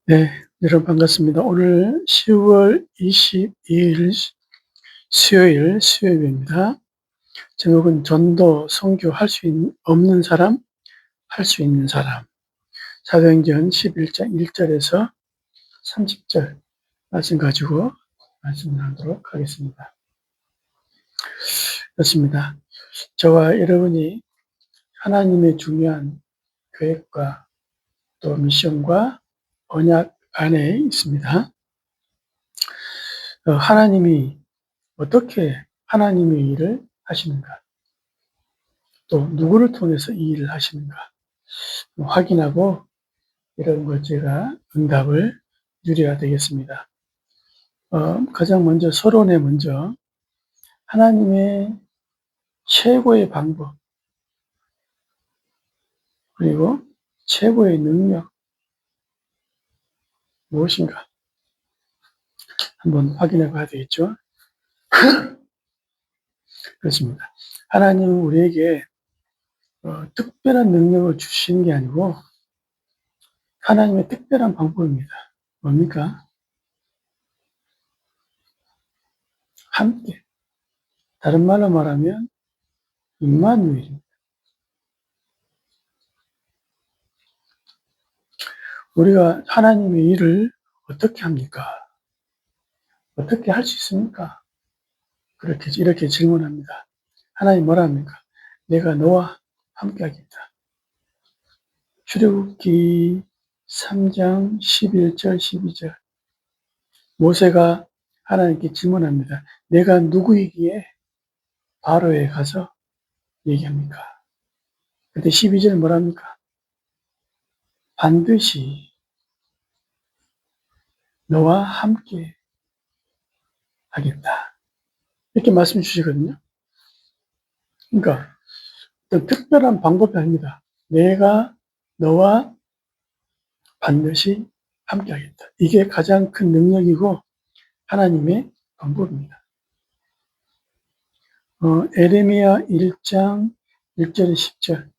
네, 여러분 반갑습니다. 오늘 10월 22일 수요일입니다. 제목은 전도, 선교 할 수 없는 사람, 할 수 있는 사람. 사도행전 11장 1절에서 30절 말씀 가지고 말씀 나누도록 하겠습니다. 그렇습니다. 저와 여러분이 하나님의 중요한 계획과 또 미션과 언약 안에 있습니다. 하나님이 어떻게 하나님의 일을 하시는가? 또 누구를 통해서 이 일을 하시는가? 확인하고 이런 걸 제가 응답을 드려야 되겠습니다. 가장 먼저 서론에 먼저 하나님의 최고의 방법 그리고 최고의 능력 무엇인가 한번 확인해 봐야 되겠죠. 그렇습니다. 하나님은 우리에게 특별한 능력을 주시는 게 아니고 하나님의 특별한 방법입니다. 뭡니까? 함께. 다른 말로 말하면 임마누엘입니다. 우리가 하나님의 일을 어떻게 합니까? 어떻게 할 수 있습니까? 이렇게 질문합니다. 하나님 뭐라 합니까? 내가 너와 함께 하겠다. 출애굽기 3장 11절 12절 모세가 하나님께 질문합니다. 내가 누구이기에 바로에 가서 얘기합니까? 그때 12절 뭐랍니까? 반드시 너와 함께 하겠다. 이렇게 말씀 주시거든요. 그러니까 어떤 특별한 방법이 아닙니다. 내가 너와 반드시 함께 하겠다. 이게 가장 큰 능력이고 하나님의 방법입니다. 에레미야 1장 1절 10절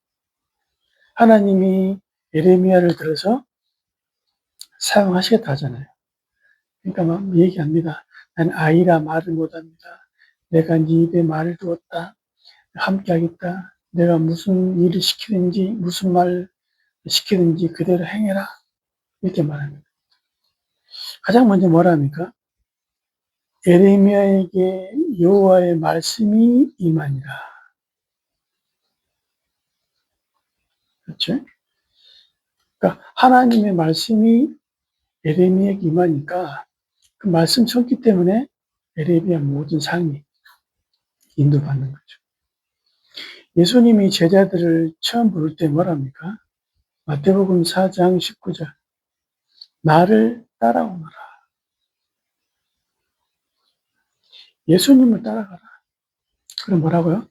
하나님이 에레미야를 들어서 사용하시겠다 하잖아요. 그러니까 막 얘기합니다. 난 아이라 말을 못합니다. 내가 네 입에 말을 두었다. 함께 하겠다. 내가 무슨 일을 시키든지 무슨 말 시키든지 그대로 행해라. 이렇게 말합니다. 가장 먼저 뭐라 합니까? 에레미야에게 여호와의 말씀이 임하니라. 그렇죠? 그러니까 하나님의 말씀이 에레미야에게 임하니까 그 말씀 쳤기 때문에 에레미야 모든 삶이 인도받는 거죠. 예수님이 제자들을 처음 부를 때 뭐랍니까? 마태복음 4장 19절 나를 따라오너라. 예수님을 따라가라. 그럼 뭐라고요?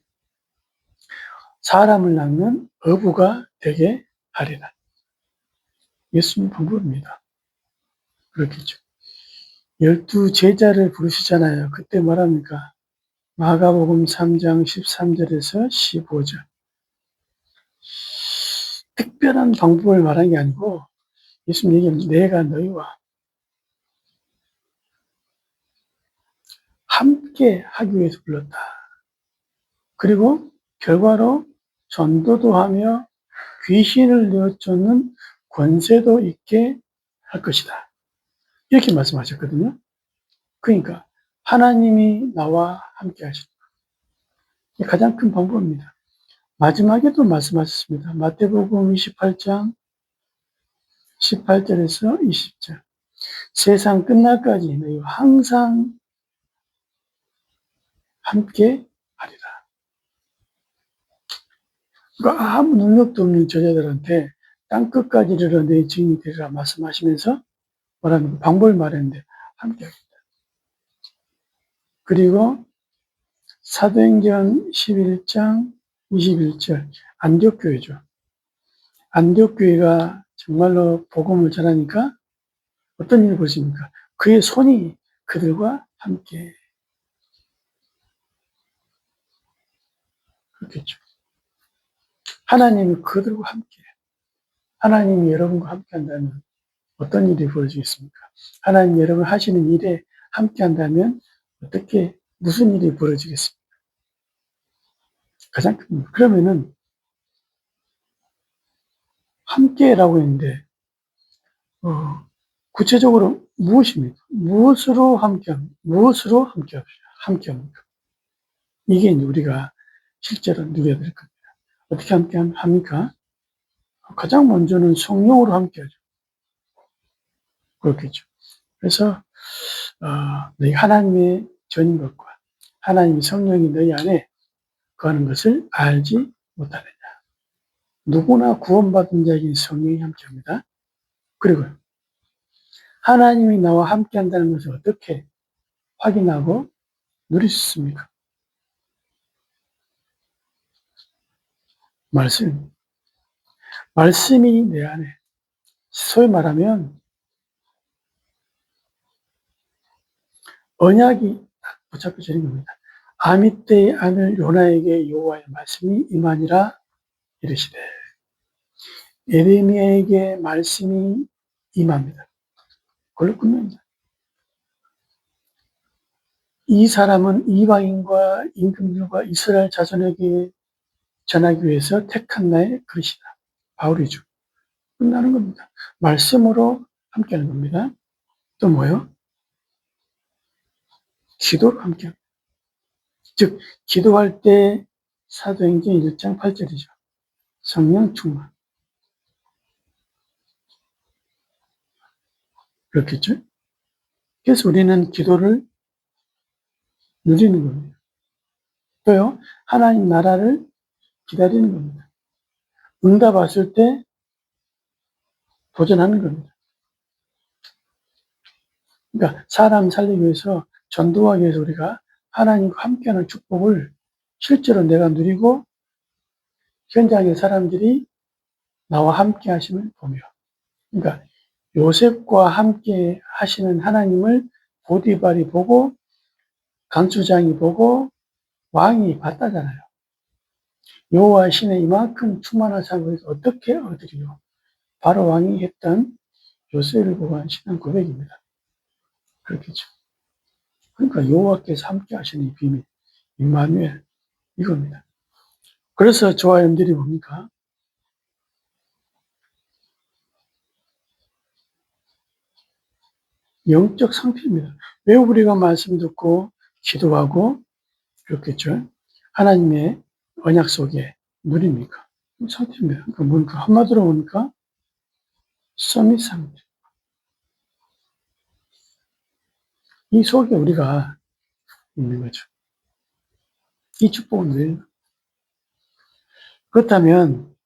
사람을 낳는 어부가 되게 하리라. 예수님 방법입니다. 그렇겠죠. 12 제자를 부르시잖아요. 그때 뭐랍니까? 마가복음 3장 13절에서 15절. 특별한 방법을 말한 게 아니고 예수님 얘기합니다. 내가 너희와 함께 하기 위해서 불렀다. 그리고 결과로 전도도 하며 귀신을 내어쫓는 권세도 있게 할 것이다. 이렇게 말씀하셨거든요. 그러니까 하나님이 나와 함께 하신다. 이게 가장 큰 방법입니다. 마지막에도 말씀하셨습니다. 마태복음 28장 18절에서 20절. 세상 끝날까지 너희와 항상 함께 하리라. 그러니까 아무 능력도 없는 저자들한테 땅끝까지 이르러 내 증인이 되리라 말씀하시면서 뭐라는 방법을 말했는데 함께 하겠다. 그리고 사도행전 11장 21절 안디옥교회죠. 안디옥교회가 정말로 복음을 전하니까 어떤 일을 보십니까? 그의 손이 그들과 함께 그렇겠죠. 하나님이 그들과 함께 하나님이 여러분과 함께 한다면 어떤 일이 벌어지겠습니까? 하나님 여러분 하시는 일에 함께 한다면 어떻게, 무슨 일이 벌어지겠습니까? 가장 큰, 그러면은 함께라고 했는데, 구체적으로 무엇입니까? 무엇으로 함께합니까? 무엇으로 함께합니까? 이게 이제 우리가 실제로 누려야 될 겁니다. 어떻게 함께합니까? 가장 먼저는 성령으로 함께하죠. 그렇겠죠. 그래서 너희 하나님의 전인 것과 하나님의 성령이 너희 안에 거하는 것을 알지 못하느냐. 누구나 구원받은 자에게 성령이 함께합니다. 그리고 하나님이 나와 함께한다는 것을 어떻게 확인하고 누릴 수 있습니까? 말씀이 내 안에, 소위 말하면 언약이 붙잡혀지는 겁니다. 아미떼의 아들 요나에게 여호와의 말씀이 임하니라 이르시되, 예레미야에게 말씀이 임합니다. 그걸로 끝납니다. 이 사람은 이방인과 임금들과 이스라엘 자손에게 전하기 위해서 택한 나의 그릇이다. 바울이죠. 끝나는 겁니다. 말씀으로 함께하는 겁니다. 또 뭐요? 기도로 함께합니다. 즉, 기도할 때 사도행전 1장 8절이죠. 성령 충만. 그렇겠죠? 그래서 우리는 기도를 누리는 겁니다. 또요, 하나님 나라를 기다리는 겁니다. 응답 왔을 때 도전하는 겁니다. 그러니까 사람 살리기 위해서, 전도하기 위해서 우리가 하나님과 함께하는 축복을 실제로 내가 누리고 현장의 사람들이 나와 함께 하심을 보며, 그러니까 요셉과 함께 하시는 하나님을 보디발이 보고 간수장이 보고 왕이 봤다잖아요. 여호와 신의 이만큼 충만한 사람을 어떻게 얻으리요? 바로 왕이 했던 요셉을 보고 한 신앙 고백입니다. 그렇겠죠. 그러니까 여호와께서 함께 하시는 이 비밀, 임마누엘, 이겁니다. 그래서 저와 여러분들이 뭡니까? 영적 상태입니다. 왜 우리가 말씀 듣고 기도하고 그렇겠죠? 하나님의 언약 속에 누립니까? 상태입니다. 그러니까 뭡니까? 한마디로 뭡니까? 서밋 상태. 이 속에 우리가 있는 거죠. 이 축복은 누리는 거죠. 그렇다면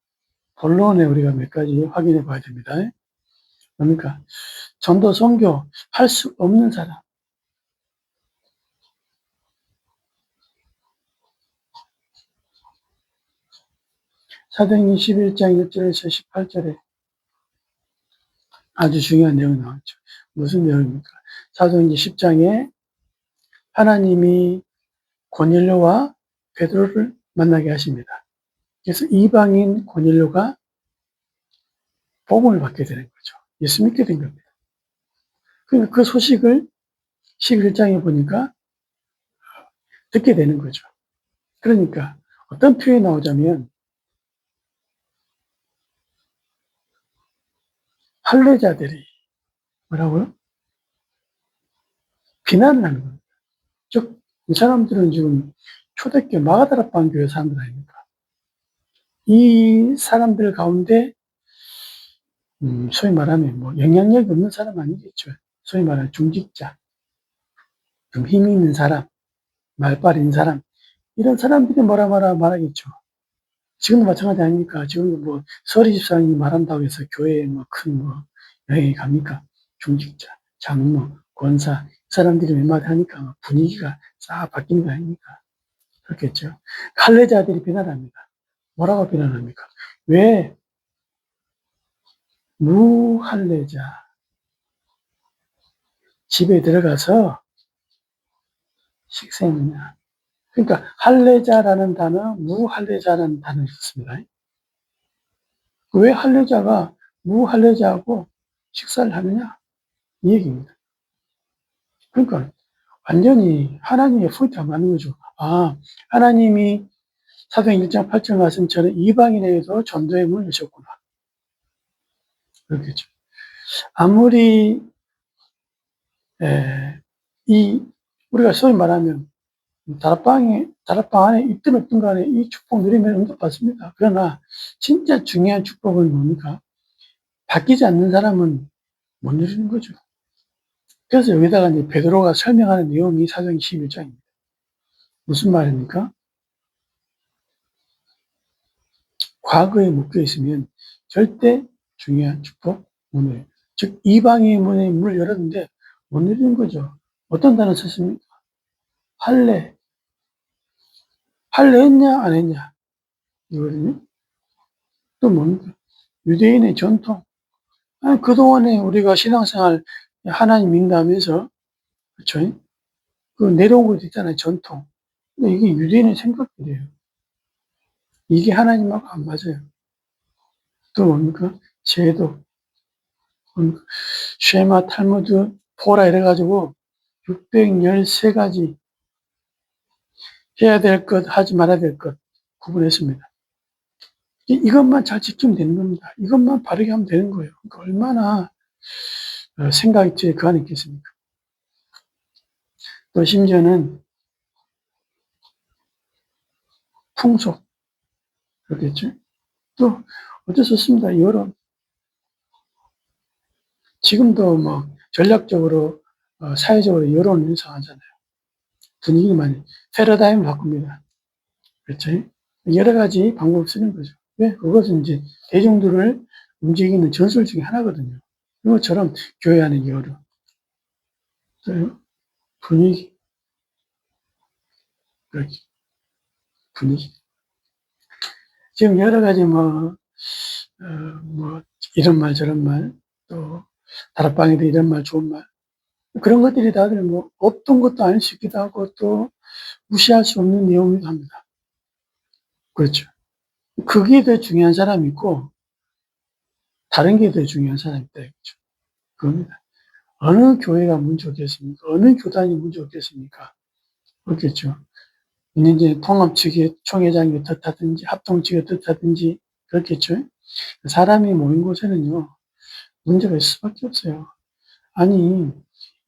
본론에 우리가 몇 가지 확인해 봐야 됩니다. 그러니까 전도 선교 할 수 없는 사람. 사도행전 11장 1절에서 18절에 아주 중요한 내용이 나왔죠. 무슨 내용입니까? 사도행전 10장에 하나님이 고넬료와 베드로를 만나게 하십니다. 그래서 이방인 고넬료가 복음을 받게 되는 거죠. 예수 믿게 된 겁니다. 그러니까 그 소식을 11장에 보니까 듣게 되는 거죠. 그러니까 어떤 표현이 나오자면 할례자들이 뭐라고요? 비난을 하는 겁니다. 즉, 이 사람들은 지금 초대교회 마가다락방 교회 사람들 아닙니까? 이 사람들 가운데 소위 말하면 뭐 영향력이 없는 사람 아니겠죠. 소위 말하는 중직자, 좀 힘이 있는 사람, 말빨인 사람, 이런 사람들이 뭐라 말하겠죠. 지금도 마찬가지 아닙니까? 지금도 뭐 서리 집사님이 말한다고 해서 교회에 뭐 큰 뭐 영향이 갑니까? 중직자, 장로, 권사, 이 사람들이 몇 마디 하니까 분위기가 싹 바뀌는 거 아닙니까? 그렇겠죠. 할례자들이 비난합니다. 뭐라고 비난합니까? 왜 무할례자 집에 들어가서 식사했느냐? 그러니까 할례자라는 단어, 무할례자라는 단어를 썼습니다. 왜 할례자가 무할례자하고 식사를 하느냐? 이 얘기입니다. 그러니까 완전히 하나님의 포인트가 맞는 거죠. 아, 하나님이 사도행 1장 8절 말씀처럼 이방인에게도 전도의 문을 여셨구나. 그렇겠죠. 아무리 우리가 소위 말하면 다락방 안에 있든 없든 간에 이 축복 누리면 응답받습니다. 그러나 진짜 중요한 축복은 뭡니까? 바뀌지 않는 사람은 못 누리는 거죠. 그래서 여기다가 이제 베드로가 설명하는 내용이 사도행 11장입니다. 무슨 말입니까? 과거에 묶여 있으면 절대 중요한 축복 못 누려요. 즉 이방인의 문을 열었는데 못 누리는 거죠. 어떤 단어 썼습니까? 할례 했냐 안 했냐 이거거든요. 또 뭡니까? 유대인의 전통. 아니, 그동안에 우리가 신앙생활 하나님 믿는다면서 그렇죠? 그 내려온 것도 있잖아요. 전통. 근데 이게 유대인의 생각들이에요. 이게 하나님하고 안 맞아요. 또 뭡니까? 제도. 쉐마, 탈무드, 포라 이래가지고 613가지 해야 될 것, 하지 말아야 될 것 구분했습니다. 이것만 잘 지키면 되는 겁니다. 이것만 바르게 하면 되는 거예요. 그러니까 얼마나 생각이 그 안에 있겠습니까? 또 심지어는 풍속, 그렇겠죠? 또 어쩔 수 없습니다. 여론. 지금도 뭐 전략적으로 사회적으로 여론을 형성하잖아요. 분위기 많이 패러다임을 바꿉니다. 그렇죠? 여러 가지 방법을 쓰는 거죠. 왜? 그것은 이제 대중들을 움직이는 전술 중에 하나거든요. 이것처럼 교회 안의 여론, 분위기, 그렇지. 분위기. 지금 여러 가지 뭐 이런 말 저런 말, 또 다락방에도 이런 말 좋은 말, 그런 것들이 다들 뭐 없던 것도 아닐 수 있기도 하고 또 무시할 수 없는 내용이기도 합니다. 그렇죠. 그게 더 중요한 사람이 있고 다른 게 더 중요한 사람이 있다 이거죠. 그겁니다. 어느 교회가 문제 없겠습니까? 어느 교단이 문제 없겠습니까? 그렇겠죠. 이제 통합 측의 총회장이 어떻다든지 합동 측이 어떻다든지 그렇겠죠. 사람이 모인 곳에는요 문제가 있을 수밖에 없어요. 아니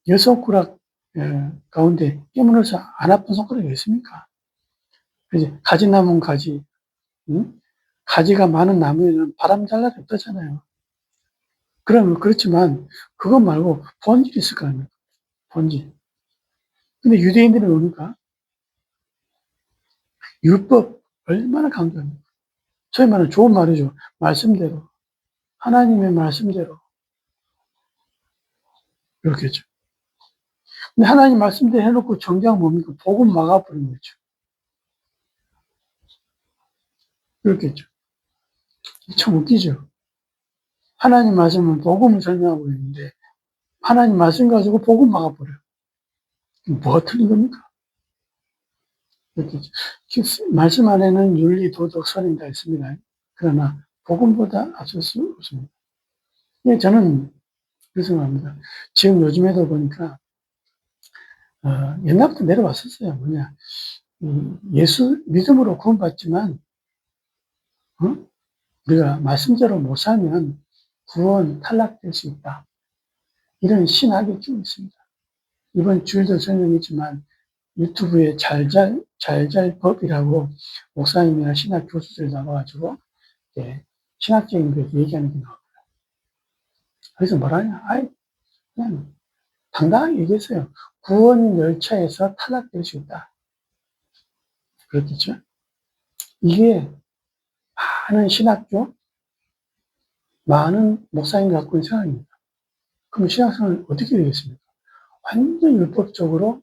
여섯 가운데 깨물어서 안 아픈 손가락이 있습니까? 그지? 가지 남은 가지, 응? 가지가 많은 나무에는 바람 잘 날이 없다잖아요. 그렇지만 그것 말고 본질이 있을 거 아닙니까? 본질. 근데 유대인들은 뭡니까? 율법 얼마나 강조합니까? 소위 말하는 좋은 말이죠. 말씀대로. 하나님의 말씀대로. 그렇겠죠. 근데 하나님 말씀대로 해놓고 정작 뭡니까? 복음 막아버리는 거죠. 그렇겠죠. 참 웃기죠. 하나님 말씀은 복음을 설명하고 있는데 하나님 말씀 가지고 복음 막아버려요. 뭐가 틀린 겁니까? 그렇겠죠. 말씀 안에는 윤리, 도덕, 선이 다 있습니다. 그러나 복음보다 앞설 수 없습니다. 예, 저는 그렇게 생각합니다. 지금 요즘에도 보니까 옛날부터 내려왔었어요. 뭐냐, 예수 믿음으로 구원받지만 우리가 말씀대로 못 살면 구원 탈락될 수 있다. 이런 신학이 좀 있습니다. 이번 주일도 설명했지만 유튜브에 잘잘법이라고 목사님이나 신학 교수들 나와가지고 신학적인 거 얘기하는 게 나와요. 그래서 뭐라냐? 그냥 당당하게 얘기했어요. 구원 열차에서 탈락될 수 있다. 그렇겠죠? 이게 많은 신학교, 많은 목사님이 갖고 있는 생각입니다. 그럼 신학생활 어떻게 되겠습니까? 완전 율법적으로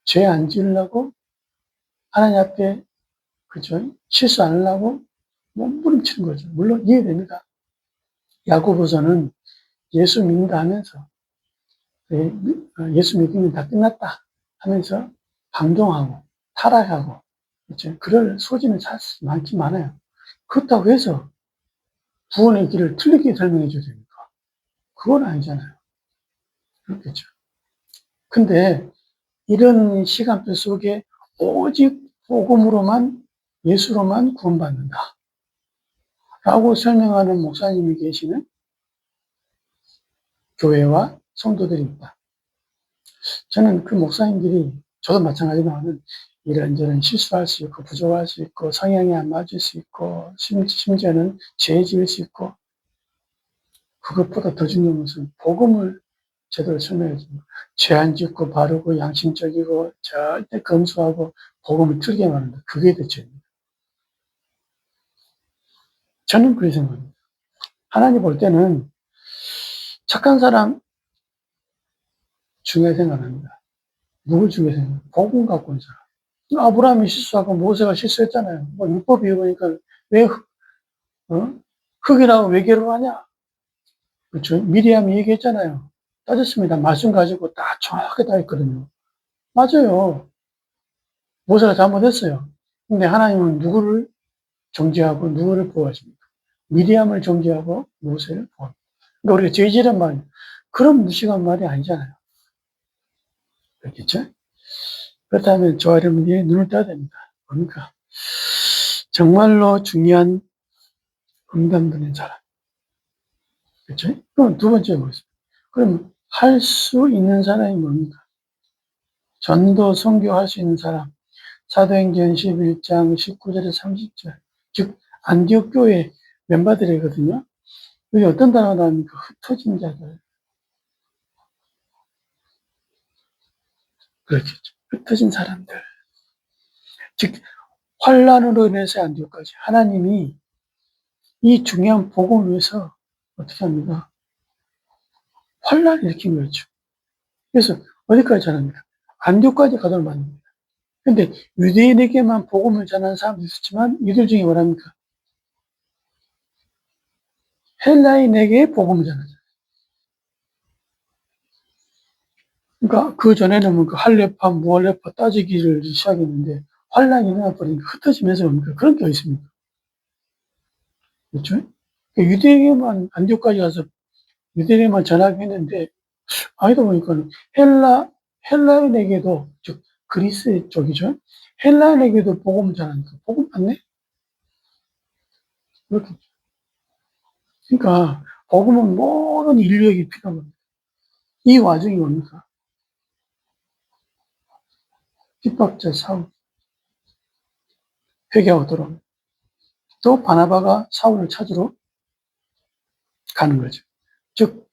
죄 안 지으려고 하나님 앞에 그죠? 실수 안 하려고 몸부림치는 거죠. 물론 이해됩니다. 야고보서는 예수 믿는다 하면서 예수 믿으면 다 끝났다 하면서 방종하고 타락하고 그렇죠? 그럴 소지는 많긴 많아요. 그렇다고 해서 구원의 길을 틀리게 설명해 줘야 됩니까? 그건 아니잖아요. 그렇겠죠. 근데 이런 시간표 속에 오직 복음으로만, 예수로만 구원받는다 라고 설명하는 목사님이 계시는 교회와 성도들이 있다. 저는 그 목사님들이, 저도 마찬가지지만 이런저런 실수할 수 있고 부족할 수 있고 성향이 안 맞을 수 있고 심지어는 죄 지을 수 있고, 그것보다 더 중요한 것은 복음을 제대로 설명해 줍니다. 죄 안 짓고 바르고 양심적이고 절대 검소하고 복음을 틀게 말한다. 그게 대체입니다. 저는 그렇게 생각합니다. 하나님 볼 때는 착한 사람 중요하게 생각합니다. 누굴 중요하게 생각합니다. 복음 갖고 온 사람. 아브라함이 실수하고 모세가 실수했잖아요. 뭐 율법이 이거니까 왜 흙이라고 왜 결혼하냐? 그렇죠. 미리암이 얘기했잖아요. 따졌습니다. 말씀 가지고 딱 정확하게 다 했거든요. 맞아요. 모세가 잘못했어요. 근데 하나님은 누구를 정죄하고 누구를 보호하십니까? 미리암을 정죄하고 모세를 보호합니다. 그러니까 우리가 죄지란 말, 그런 무식한 말이 아니잖아요. 그렇겠죠? 그렇다면 저와 여러분이 눈을 떠야 됩니다. 뭡니까? 정말로 중요한 응답되는 사람. 그렇죠? 그럼 두 번째 뭐겠습니까? 그럼 할 수 있는 사람이 뭡니까? 전도, 선교할 수 있는 사람. 사도행전 11장 19절에서 30절. 즉, 안디옥 교회 멤버들이거든요. 여기 어떤 단어가 나옵니까? 흩어진 자들. 그렇겠죠. 흩어진 사람들. 즉, 환란으로 인해서 안디옥까지 하나님이 이 중요한 복음을 위해서 어떻게 합니까? 환란을 일으킨 거죠. 그래서 어디까지 전합니까? 안디옥까지 가도록 만듭니다. 근데 유대인에게만 복음을 전하는 사람도 있었지만 이들 중에 뭐랍니까? 헬라인에게 복음을 전하죠. 그러니까 그 전에는 뭐 그 할례파, 무할례파 따지기를 시작했는데 환란이 일어나버리니까 흩어지면서 뭡니까? 그런 게 있습니까? 그렇죠? 그러니까 유대인에게만 안디옥까지 가서 유대인에게만 전하게 했는데 아니다 보니까 헬라인에게도, 즉 그리스 쪽이죠. 헬라인에게도 복음을 전하니까 복음 맞네? 그렇게. 그러니까 복음은 모든 인류에게 필요한 겁니다. 이 와중이 뭡니까? 핍박자 사울, 회개하고 돌아옵니다. 또 바나바가 사울을 찾으러 가는 거죠. 즉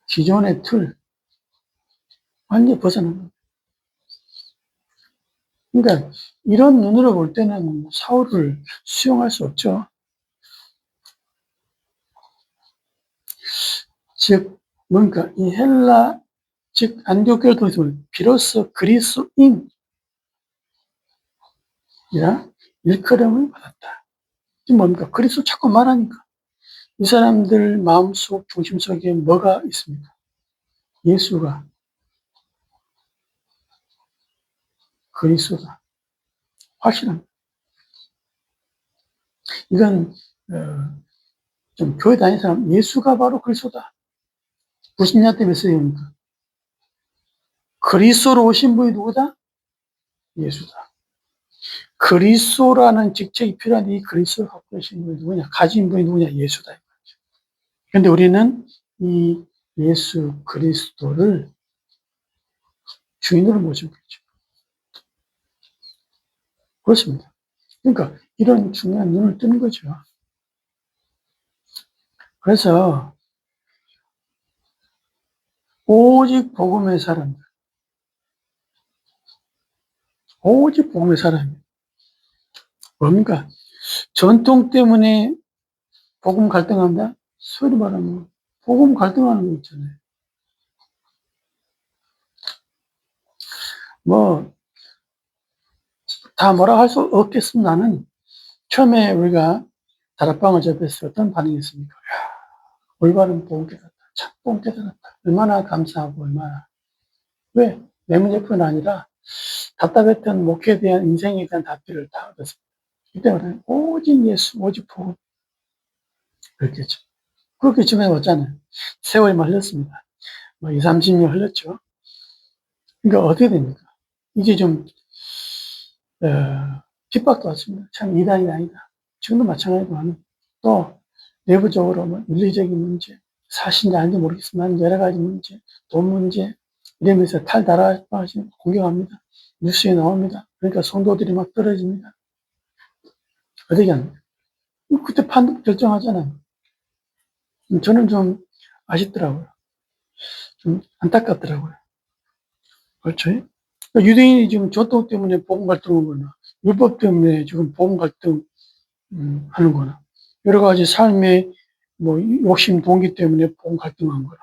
기존의 틀 완전히 벗어난 겁니다. 그러니까 이런 눈으로 볼 때는 사울을 수용할 수 없죠. 즉 뭔가 이 헬라, 즉 안디옥교를 통해서 비로소 그리스도인이라 일컬음을 받았다. 지금 뭡니까? 그리스도 자꾸 말하니까 이 사람들 마음속 중심 속에 뭐가 있습니까? 예수가 그리스도다. 확실합니다. 이건 좀 교회 다니는 사람, 예수가 바로 그리스도다. 90년 때 몇 세입니까? 그리스도로 오신 분이 누구다? 예수다. 그리스도라는 직책이 필요한 이 그리스도를 갖고 계신 분이 누구냐? 가진 분이 누구냐? 예수다. 그런데 우리는 이 예수 그리스도를 주인으로 모시고 있죠. 그렇습니다. 그러니까 이런 중요한 눈을 뜨는 거죠. 그래서 오직 복음의 사람들, 오직 복음의 사람이 뭡니까? 전통 때문에 복음 갈등한다? 소리 말하면 복음 갈등하는 거 있잖아요. 뭐 다 뭐라 할 수 없겠습니다는 처음에 우리가 다락방을 접했을 때 어떤 반응이었습니까? 올바른 복음 깨달았다. 참 복음 깨달았다. 얼마나 감사하고 얼마나. 왜? 내 문제뿐 아니라 답답했던 목회에 대한 인생에 대한 답변을 다 얻었습니다. 이때 말하는 오직 예수, 오직 복음. 그렇겠죠. 그렇게 지내왔잖아요. 세월이 많이 흘렀습니다. 뭐 2, 30년 흘렀죠. 그러니까 어떻게 됩니까? 이제 좀, 핍박도 왔습니다. 참 이단이 아니다. 지금도 마찬가지지만 또 내부적으로 뭐 윤리적인 문제, 사실인지 아닌지 모르겠지만 여러 가지 문제, 돈 문제 이러면서 탈달아가지고 공격합니다. 뉴스에 나옵니다. 그러니까 성도들이 막 떨어집니다. 어떻게 합니까? 그때 판단 결정하잖아요. 저는 좀 아쉽더라고요. 좀 안타깝더라고요. 그렇죠? 유대인이 지금 전통 때문에 복음 갈등을 거나 율법 때문에 지금 복음 갈등 하는 거나 여러 가지 삶의 뭐 욕심 동기 때문에 복음 갈등한 거나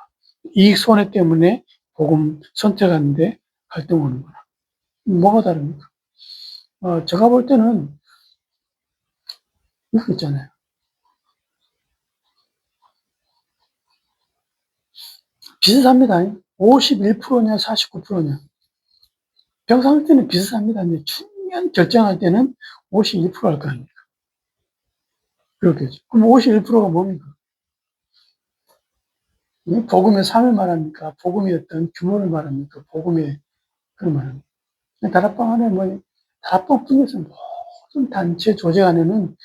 이익 손해 때문에 복음 선택하는데 갈등하는 거나 뭐가 다릅니까? 제가 볼 때는 이거 있잖아요. 비슷합니다. 51%냐 49%냐 병상할 때는 비슷합니다. 근데 중요한 결정할 때는 51%할 거 아닙니까? 그렇겠죠. 그럼 51%가 뭡니까? 복음의 삶을 말합니까? 복음의 어떤 규모를 말합니까? 복음의 그런 말합니까? 다락방 안에 뭐, 다락방 뿐이서 모든 단체 조직 안에는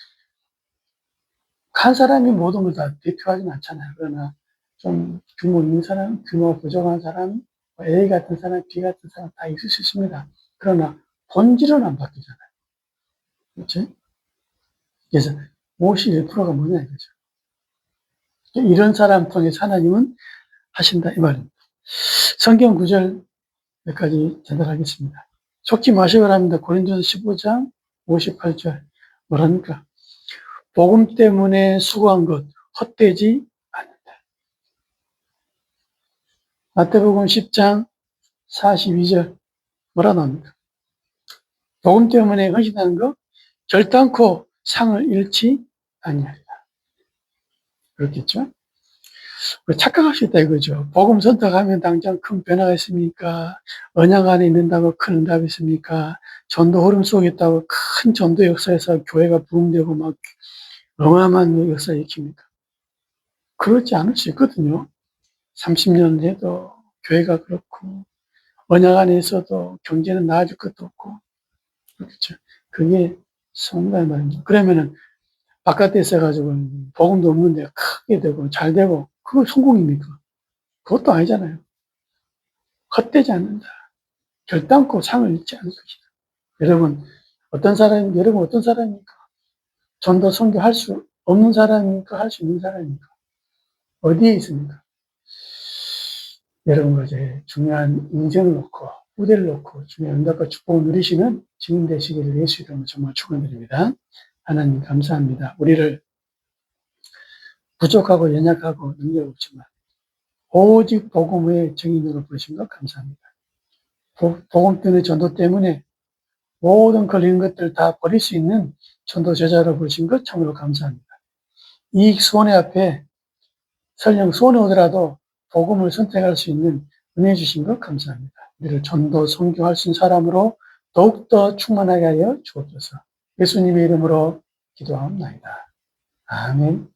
한 사람이 모든 걸 다 대표하진 않잖아요. 그러나 좀 규모 있는 사람, 규모가 부족한 사람, 뭐 A 같은 사람, B 같은 사람 다 있을 수 있습니다. 그러나 본질은 안 바뀌잖아요. 그렇지? 그래서 51%가 뭐냐 이거죠. 이런 사람 통해서 하나님은 하신다 이 말입니다. 성경 구절 몇 가지 전달하겠습니다. 속지 마시고 합니다. 고린도서 15장 58절 뭐랍니까? 복음 때문에 수고한 것 헛되지 않는다. 마태복음 10장 42절 뭐라 나옵니까? 복음 때문에 헌신하는 것 결단코 상을 잃지 아니하리라. 그렇겠죠? 착각할 수 있다 이거죠. 복음 선택하면 당장 큰 변화가 있습니까? 언약 안에 있는다고 큰 응답이 있습니까? 전도 흐름 속에 있다고 큰 전도 역사에서 교회가 부흥되고 막 어마어마한 역사를 일으킵니까? 그렇지 않을 수 있거든요. 30년 해도 교회가 그렇고 언약 안에 있어도 경제는 나아질 것도 없고 그렇겠죠. 그게 성공의 말입니다. 그러면은 바깥에 있어가지고 복음도 없는데 크게 되고 잘 되고 그거 성공입니까? 그것도 아니잖아요. 헛되지 않는다. 결단코 상을 잃지 않을 것이다. 여러분 어떤 사람입니까? 전도 선교할 수 없는 사람입니까? 할 수 있는 사람입니까? 어디에 있습니까? 여러분과 제 중요한 인생을 놓고, 후대를 놓고, 중요한 응답과 축복을 누리시는 증인 되시기를 예수 이름으로 정말 축원드립니다. 하나님 감사합니다. 우리를 부족하고 연약하고 능력 없지만, 오직 복음의 증인으로 부르신 것 감사합니다. 복음 때문에 전도 때문에 모든 걸리는 것들 다 버릴 수 있는 전도 제자로 부르신 것 참으로 감사합니다. 이익 손해 앞에 설령 손해 오더라도 복음을 선택할 수 있는 은혜 주신 것 감사합니다. 우리를 전도 선교할 수 있는 사람으로 더욱더 충만하게 하여 주옵소서. 예수님의 이름으로 기도하옵나이다. 아멘.